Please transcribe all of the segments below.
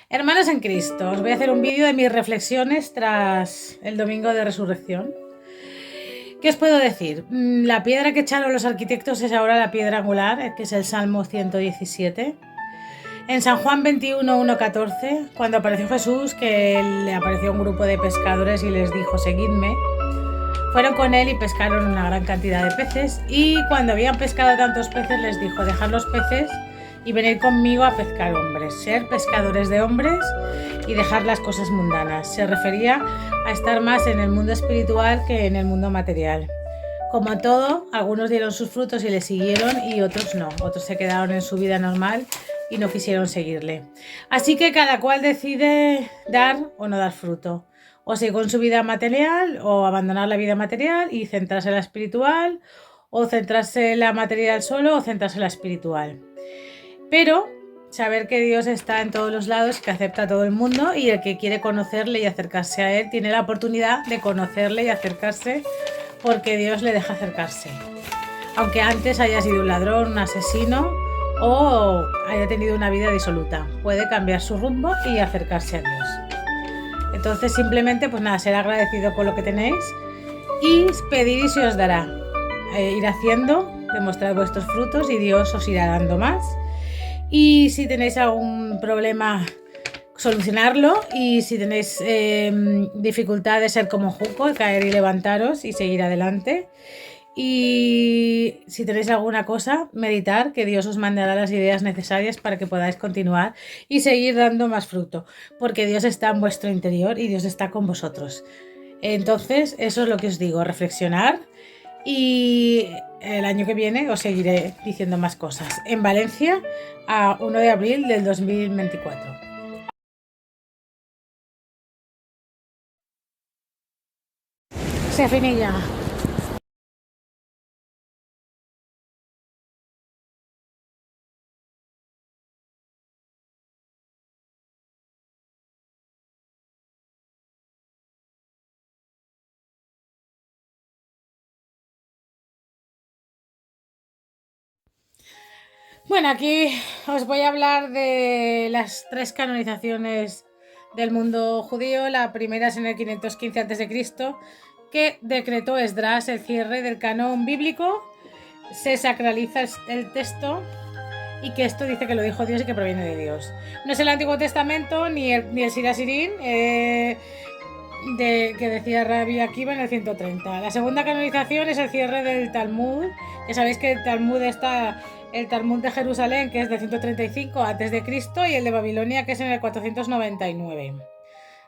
Hermanos en Cristo, os voy a hacer un vídeo de mis reflexiones tras el domingo de resurrección. ¿Qué os puedo decir? La piedra que echaron los arquitectos es ahora la piedra angular, que es el Salmo 117. En San Juan 21, 1-14, cuando apareció Jesús, que le apareció un grupo de pescadores y les dijo, seguidme, fueron con él y pescaron una gran cantidad de peces, y cuando habían pescado tantos peces les dijo, dejad los peces y venid conmigo a pescar hombres, ser pescadores de hombres y dejar las cosas mundanas. Se refería a estar más en el mundo espiritual que en el mundo material. Como todo, algunos dieron sus frutos y le siguieron y otros no. Otros se quedaron en su vida normal y no quisieron seguirle. Así que cada cual decide dar o no dar fruto. O seguir con su vida material o abandonar la vida material y centrarse en la espiritual, o centrarse en la material solo o centrarse en la espiritual. Pero saber que Dios está en todos los lados, que acepta a todo el mundo, y el que quiere conocerle y acercarse a Él tiene la oportunidad de conocerle y acercarse porque Dios le deja acercarse. Aunque antes haya sido un ladrón, un asesino o haya tenido una vida disoluta, puede cambiar su rumbo y acercarse a Dios. Entonces simplemente pues nada, ser agradecido con lo que tenéis y pedir y se os dará. Ir haciendo, demostrar vuestros frutos y Dios os irá dando más. Y si tenéis algún problema, solucionarlo, y si tenéis dificultad de ser como Juco, caer y levantaros y seguir adelante. Y si tenéis alguna cosa, meditar, que Dios os mandará las ideas necesarias para que podáis continuar y seguir dando más fruto, porque Dios está en vuestro interior y Dios está con vosotros. Entonces, eso es lo que os digo, reflexionar, y el año que viene os seguiré diciendo más cosas. En Valencia, a 1 de abril del 2024. Se finilla. Bueno, aquí os voy a hablar de las tres canonizaciones del mundo judío. La primera es en el 515 a.C., que decretó Esdras el cierre del canon bíblico. Se sacraliza el texto y que esto dice que lo dijo Dios y que proviene de Dios. No es el Antiguo Testamento ni el Sirasirín, que decía Rabbi Akiva en el 130. La segunda canonización es el cierre del Talmud. Ya sabéis que el Talmud está el Talmud de Jerusalén, que es de 135 a.C., y el de Babilonia, que es en el 499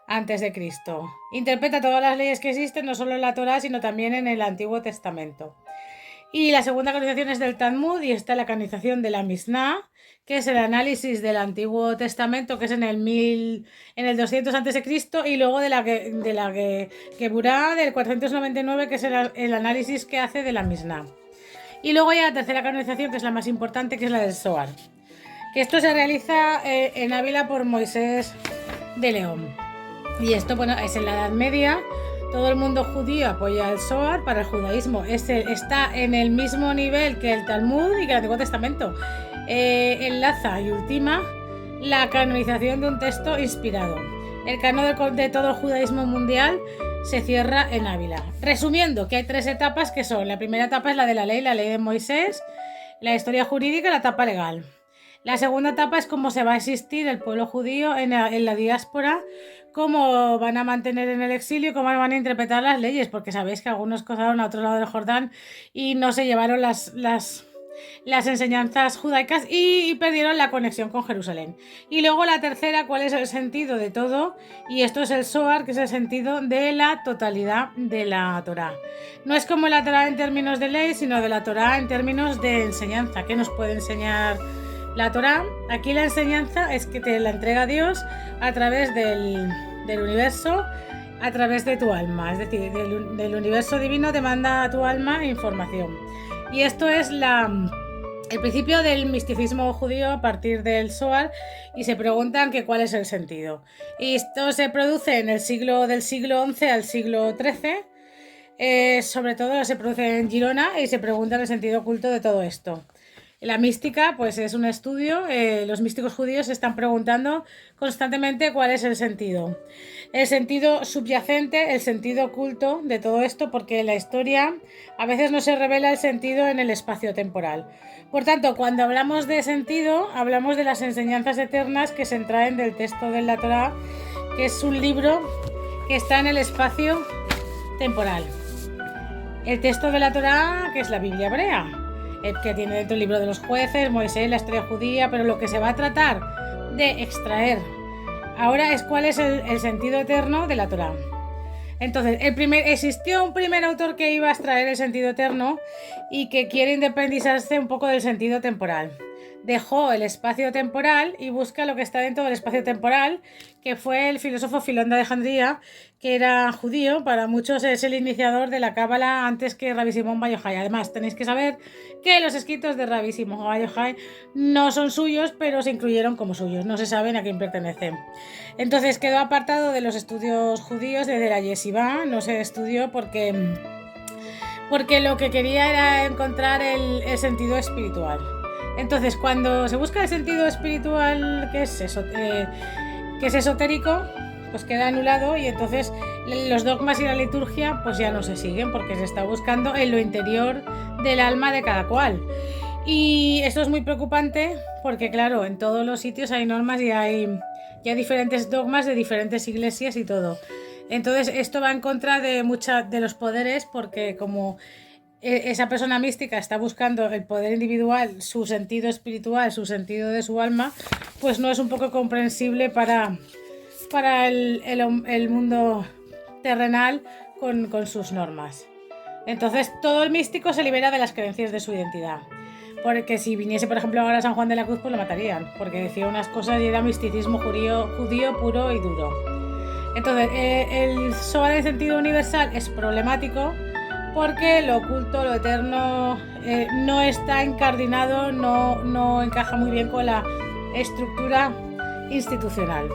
a.C. Interpreta todas las leyes que existen, no solo en la Torá, sino también en el Antiguo Testamento. Y la segunda canonización es del Talmud, y está la canonización de la Mishnah, que es el análisis del Antiguo Testamento, que es en el 200 a.C., y luego de la Geburá del 499, que es el análisis que hace de la Mishnah. Y luego ya la tercera canonización, que es la más importante, que es la del Zohar, que esto se realiza en Ávila por Moisés de León. Y esto, bueno, es en la Edad Media. Todo el mundo judío apoya el Zohar. Para el judaísmo está en el mismo nivel que el Talmud y que el Antiguo Testamento. Enlaza y ultima la canonización de un texto inspirado. El canon de todo el judaísmo mundial se cierra en Ávila. Resumiendo, que hay tres etapas que son: la primera etapa es la de la ley de Moisés, la historia jurídica y la etapa legal. La segunda etapa es cómo se va a existir el pueblo judío en la diáspora, cómo van a mantener en el exilio, cómo van a interpretar las leyes, porque sabéis que algunos cruzaron a otro lado del Jordán y no se llevaron las enseñanzas judaicas y perdieron la conexión con Jerusalén. Y luego la tercera, cuál es el sentido de todo, y esto es el Zohar, que es el sentido de la totalidad de la Torá. No es como la Torá en términos de ley, sino de la Torá en términos de enseñanza. ¿Qué nos puede enseñar la Torá? Aquí la enseñanza es que te la entrega Dios a través del universo, a través de tu alma. Es decir, del universo divino te manda a tu alma información. Y esto es el principio del misticismo judío a partir del Zohar, y se preguntan que cuál es el sentido. Y esto se produce en el del siglo XI al siglo XIII. Sobre todo se produce en Girona, y se pregunta el sentido oculto de todo esto. La mística, pues es un estudio, los místicos judíos se están preguntando constantemente cuál es el sentido subyacente, el sentido oculto de todo esto, porque en la historia a veces no se revela el sentido en el espacio temporal. Por tanto, cuando hablamos de sentido, hablamos de las enseñanzas eternas que se extraen del texto de la Torá, que es un libro que está en el espacio temporal. El texto de la Torá, que es la Biblia hebrea, que tiene dentro el libro de los jueces, Moisés, la historia judía, pero lo que se va a tratar de extraer ahora es cuál es el sentido eterno de la Torá. Entonces, existió un primer autor que iba a extraer el sentido eterno y que quiere independizarse un poco del sentido temporal. Dejó el espacio temporal y busca lo que está dentro del espacio temporal, que fue el filósofo Filón de Alejandría, que era judío, para muchos es el iniciador de la Cábala antes que Rabbi Simón Bar Yochai. Además, tenéis que saber que los escritos de Rabbi Simón Bar Yochai no son suyos, pero se incluyeron como suyos, no se saben a quién pertenecen. Entonces quedó apartado de los estudios judíos desde la yeshiva, no se estudió porque lo que quería era encontrar el sentido espiritual. Entonces, cuando se busca el sentido espiritual, que es esotérico, pues queda anulado y entonces los dogmas y la liturgia pues ya no se siguen porque se está buscando en lo interior del alma de cada cual. Y esto es muy preocupante porque, claro, en todos los sitios hay normas y hay diferentes dogmas de diferentes iglesias y todo. Entonces, esto va en contra de de los poderes porque como esa persona mística está buscando el poder individual, su sentido espiritual, su sentido de su alma, pues no es un poco comprensible para el mundo terrenal con sus normas. Entonces todo el místico se libera de las creencias de su identidad. Porque si viniese, por ejemplo, ahora San Juan de la Cruz, pues lo matarían, porque decía unas cosas y era misticismo judío puro y duro. Entonces, el Zohar en sentido universal es problemático porque lo oculto, lo eterno, no está encardinado, no encaja muy bien con la estructura institucional.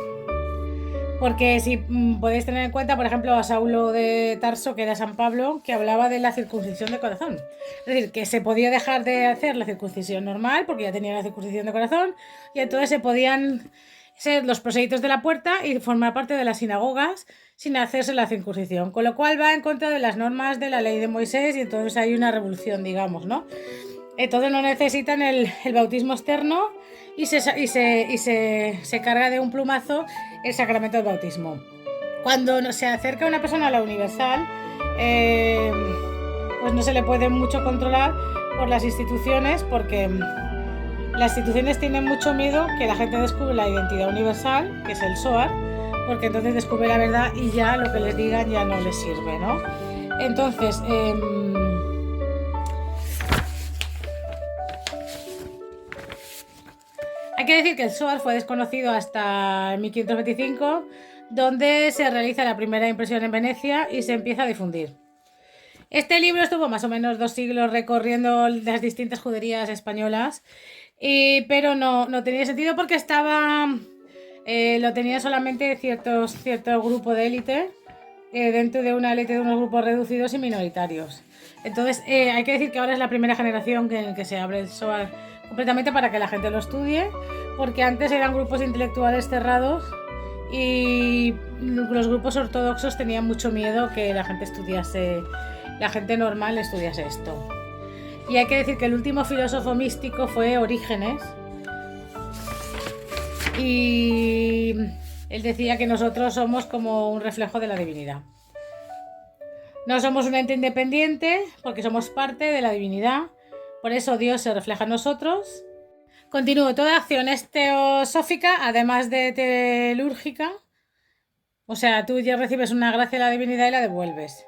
Porque si podéis tener en cuenta, por ejemplo, a Saulo de Tarso, que era San Pablo, que hablaba de la circuncisión de corazón. Es decir, que se podía dejar de hacer la circuncisión normal, porque ya tenía la circuncisión de corazón, y entonces se podían ser los proselitos de la puerta y formar parte de las sinagogas sin hacerse la circuncisión, con lo cual va en contra de las normas de la ley de Moisés y entonces hay una revolución, digamos, ¿no? Entonces no necesitan el bautismo externo y se carga de un plumazo el sacramento del bautismo. Cuando se acerca una persona a la universal, pues no se le puede mucho controlar por las instituciones, porque las instituciones tienen mucho miedo que la gente descubra la identidad universal, que es el Zohar, porque entonces descubre la verdad y ya lo que les digan ya no les sirve, ¿no? Entonces, hay que decir que el Zohar fue desconocido hasta 1525, donde se realiza la primera impresión en Venecia y se empieza a difundir. Este libro estuvo más o menos 2 siglos recorriendo las distintas juderías españolas, pero no tenía sentido porque lo tenía solamente cierto grupo de élite, dentro de una élite de unos grupos reducidos y minoritarios. Entonces hay que decir que ahora es la primera generación en que se abre el Zohar completamente para que la gente lo estudie, porque antes eran grupos intelectuales cerrados y los grupos ortodoxos tenían mucho miedo que la gente normal estudiase esto. Y hay que decir que el último filósofo místico fue Orígenes, y él decía que nosotros somos como un reflejo de la divinidad. No somos un ente independiente porque somos parte de la divinidad, por eso Dios se refleja en nosotros. Continúo, toda acción es teosófica, además de telúrgica, o sea, tú ya recibes una gracia de la divinidad y la devuelves.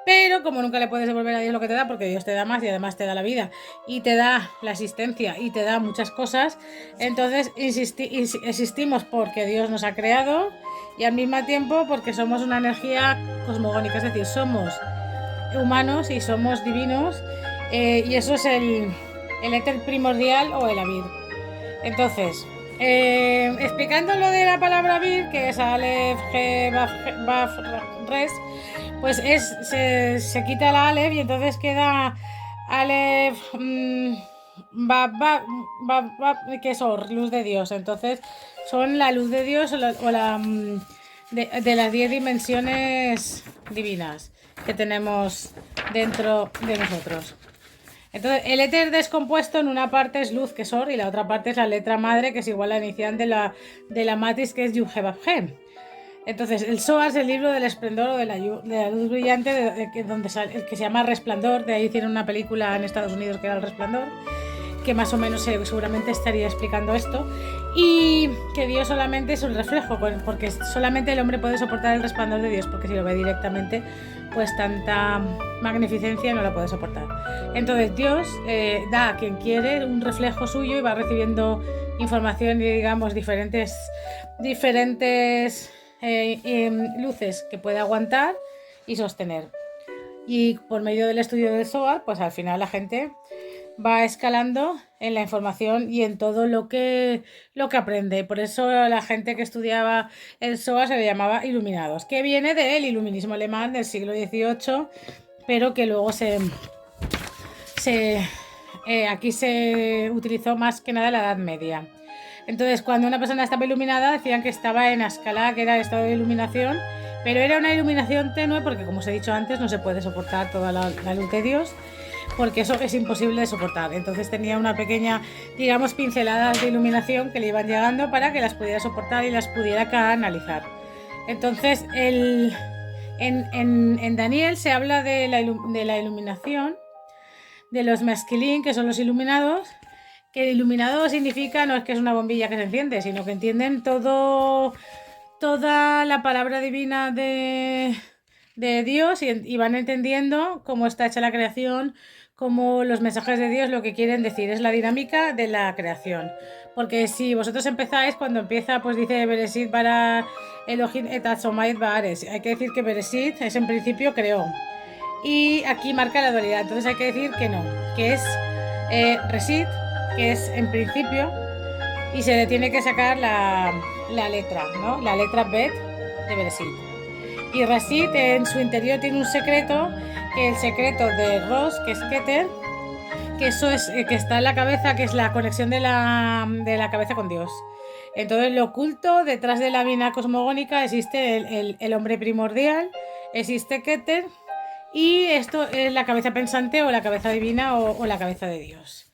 Pero como nunca le puedes devolver a Dios lo que te da, porque Dios te da más y además te da la vida y te da la existencia y te da muchas cosas, entonces existimos porque Dios nos ha creado y al mismo tiempo porque somos una energía cosmogónica, es decir, somos humanos y somos divinos, y eso es el éter primordial o el Abir. Entonces, explicando lo de la palabra Abir, que es Aleph, He, Baf, Res, pues se quita la Aleph y entonces queda Aleph, que es Or, luz de Dios. Entonces son la luz de Dios de las 10 dimensiones divinas que tenemos dentro de nosotros. Entonces, el éter descompuesto en una parte es luz, que es Or, y la otra parte es la letra madre, que es igual a la inicial de la matriz, que es Yud-He-Vav-He. Entonces, el Zohar es el libro del esplendor o de la luz brillante, donde sale, el que se llama Resplandor. De ahí hicieron una película en Estados Unidos que era El Resplandor, que más o menos seguramente estaría explicando esto, y que Dios solamente es un reflejo, porque solamente el hombre puede soportar el resplandor de Dios, porque si lo ve directamente, pues tanta magnificencia no la puede soportar. Entonces Dios da a quien quiere un reflejo suyo y va recibiendo información y, digamos, diferentes luces que puede aguantar y sostener. Y por medio del estudio del Zohar, pues al final la gente va escalando en la información y en todo lo que aprende. Por eso la gente que estudiaba el Zohar se le llamaba iluminados, que viene del iluminismo alemán del siglo XVIII, pero que luego aquí se utilizó más que nada en la Edad Media. Entonces, cuando una persona estaba iluminada, decían que estaba en Ascalá, que era el estado de iluminación, pero era una iluminación tenue porque, como os he dicho antes, no se puede soportar toda la luz de Dios, porque eso es imposible de soportar. Entonces tenía una pequeña, digamos, pinceladas de iluminación que le iban llegando para que las pudiera soportar y las pudiera canalizar. Entonces, en Daniel se habla de la iluminación de los masquilín, que son los iluminados, que iluminado significa no es que es una bombilla que se enciende, sino que entienden toda la palabra divina de Dios y van entendiendo cómo está hecha la creación, cómo los mensajes de Dios lo que quieren decir, es la dinámica de la creación. Porque si vosotros empezáis, cuando empieza, pues dice Bereshit bara Elohim et Atzomayet baaretz. Hay que decir que Bereshit es en principio creó. Y aquí marca la dualidad, entonces hay que decir que no, que es Reshit, que es en principio, y se le tiene que sacar la letra, ¿no? La letra Bet de Bereshit. Y Reshit en su interior tiene un secreto, que el secreto de Rosh, que es Keter, que eso es que está en la cabeza, que es la conexión de la cabeza con Dios. Entonces, lo oculto detrás de la vina cosmogónica existe el hombre primordial, existe Keter, y esto es la cabeza pensante o la cabeza divina o la cabeza de Dios.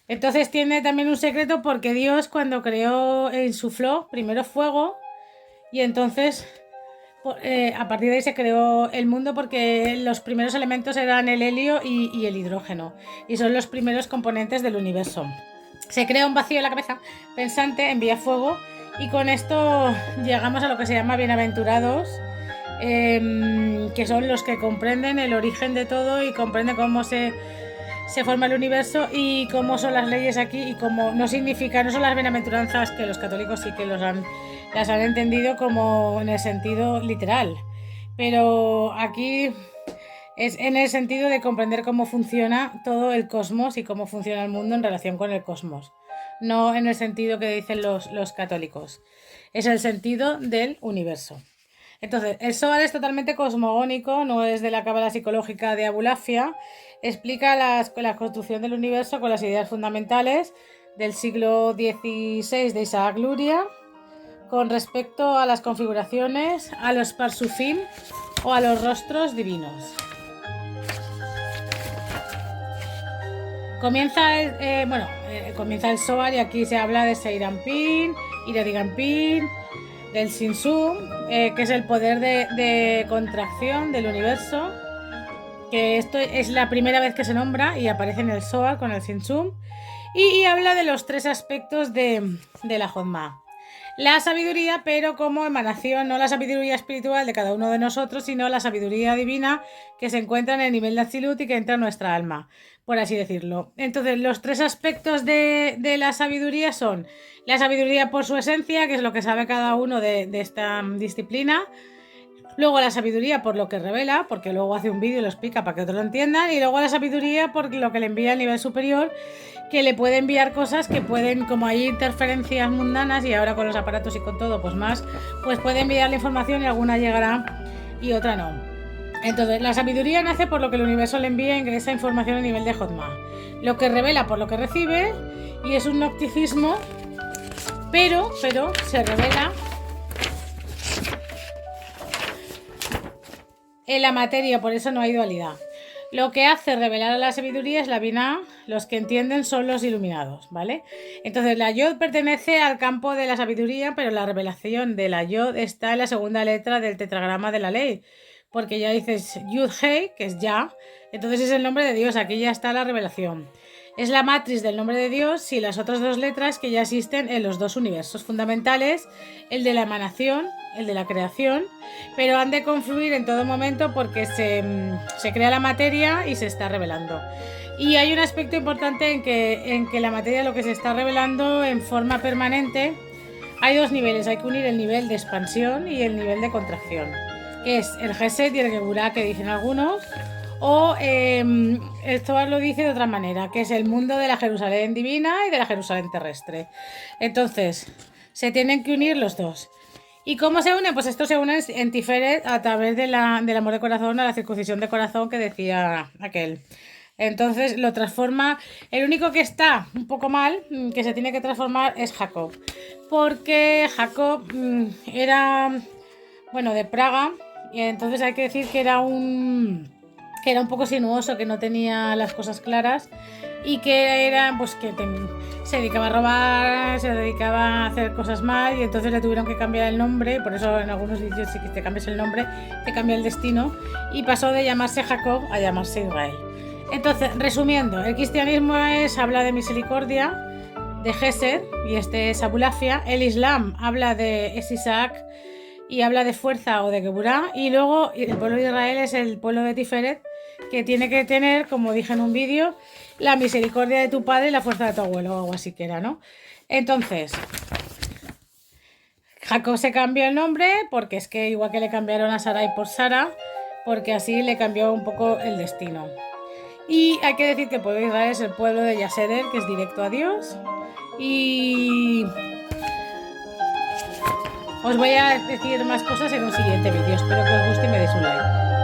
Entonces tiene también un secreto porque Dios, cuando creó, insufló primero fuego, y entonces a partir de ahí se creó el mundo, porque los primeros elementos eran el helio y el hidrógeno, y son los primeros componentes del universo. Se crea un vacío en la cabeza pensante, envía fuego, y con esto llegamos a lo que se llama bienaventurados, que son los que comprenden el origen de todo y comprenden cómo se forma el universo y cómo son las leyes aquí, y cómo no son las bienaventuranzas, que los católicos sí que las han entendido como en el sentido literal, pero aquí es en el sentido de comprender cómo funciona todo el cosmos y cómo funciona el mundo en relación con el cosmos, no en el sentido que dicen los católicos, es el sentido del universo. Entonces, el Zohar es totalmente cosmogónico, no es de la cábala psicológica de Abulafia. Explica la construcción del universo con las ideas fundamentales del siglo XVI de Isaac Luria, con respecto a las configuraciones, a los parsufim o a los rostros divinos. Comienza el Zohar, y aquí se habla de Seirampin, Iradigampin, del Sinsum, que es el poder de contracción del universo, que esto es la primera vez que se nombra y aparece en el Zohar con el Sinsum, y habla de los 3 aspectos de la Jodma. La sabiduría, pero como emanación, no la sabiduría espiritual de cada uno de nosotros, sino la sabiduría divina que se encuentra en el nivel de Atzilut y que entra en nuestra alma, por así decirlo. Entonces, los 3 aspectos de la sabiduría son la sabiduría por su esencia, que es lo que sabe cada uno de esta disciplina. Luego la sabiduría por lo que revela, porque luego hace un vídeo y lo explica para que otros lo entiendan. Y luego la sabiduría por lo que le envía al nivel superior, que le puede enviar cosas que pueden, como hay interferencias mundanas, y ahora con los aparatos y con todo, pues más, pues puede enviar la información y alguna llegará y otra no. Entonces, la sabiduría nace por lo que el universo le envía e ingresa información a nivel de Jodma. lo que revela por lo que recibe, y es un gnosticismo, pero se revela en la materia, por eso no hay dualidad. Lo que hace revelar a la sabiduría es la Binah, los que entienden son los iluminados, ¿vale? Entonces la Yod pertenece al campo de la sabiduría, pero la revelación de la Yod está en la segunda letra del tetragrama de la ley, porque ya dices Yud Hei, que es ya, entonces es el nombre de Dios, aquí ya está la revelación. Es la matriz del nombre de Dios y las otras dos letras que ya existen en los dos universos fundamentales, el de la emanación, el de la creación, pero han de confluir en todo momento porque se crea la materia y se está revelando. Y hay un aspecto importante en que la materia, lo que se está revelando en forma permanente, hay dos niveles, hay que unir el nivel de expansión y el nivel de contracción, que es el Gesed y el Geburah, que dicen algunos, o esto lo dice de otra manera, que es el mundo de la Jerusalén divina y de la Jerusalén terrestre. Entonces, se tienen que unir los dos. ¿Y cómo se unen? Pues esto se une en Tiferet a través del amor de corazón, a la circuncisión de corazón que decía aquel. Entonces lo transforma. El único que está un poco mal, que se tiene que transformar, es Jacob. Porque Jacob era, bueno, de Praga, y entonces hay que decir que era un poco sinuoso, que no tenía las cosas claras y que era, pues que se dedicaba a robar, se dedicaba a hacer cosas mal, y entonces le tuvieron que cambiar el nombre. Por eso en algunos sitios, si te cambias el nombre, te cambia el destino, y pasó de llamarse Jacob a llamarse Israel. Entonces, resumiendo, el cristianismo habla de misericordia, de Gesed, y este es Abulafia. El Islam habla de Isaac y habla de fuerza o de Geburah, y luego el pueblo de Israel es el pueblo de Tiferet, que tiene que tener, como dije en un vídeo, la misericordia de tu padre y la fuerza de tu abuelo, o algo así que era, ¿no? Entonces, Jacob se cambió el nombre porque es que igual que le cambiaron a Sarai por Sara, porque así le cambió un poco el destino. Y hay que decir que el pueblo de Israel es el pueblo de Yaseder, que es directo a Dios. Y os voy a decir más cosas en un siguiente vídeo. Espero que os guste y me deis un like.